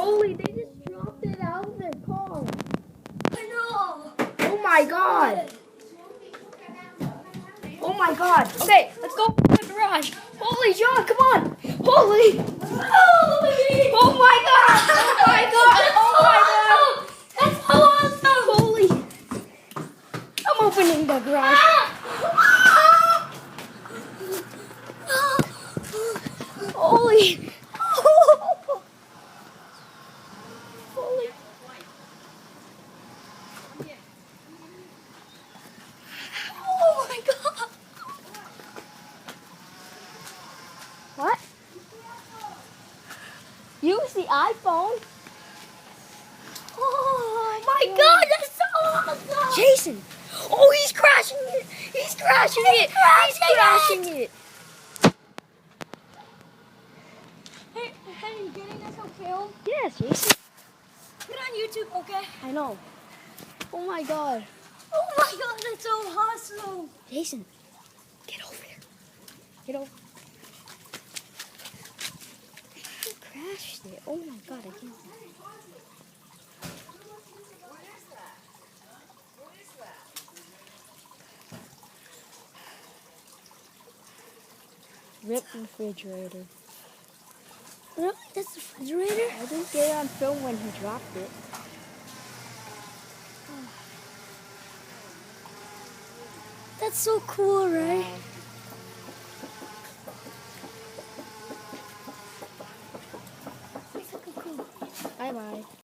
Holy, they just dropped it out of their car. I know. Oh my god. Oh my god. Okay, let's go to the garage. Holy, John, come on. Holy. Oh my god. Oh my god. Oh my god. That's so awesome. Holy. I'm opening the garage. Holy. Holy. Oh my god. What? Use the iPhone. Oh my god, that's so awesome. Jason. Oh, he's crashing it. He's crashing it. He's crashing it. Hey, you getting this on film? Yes, Jason. Put it on YouTube, okay? I know. Oh my god. Oh my god, that's so awesome. Jason, get over here. Get over. He crashed it. Oh my god, I can't. Rip refrigerator. Really? That's the refrigerator? I didn't get it on film when he dropped it. That's so cool, right? Bye bye.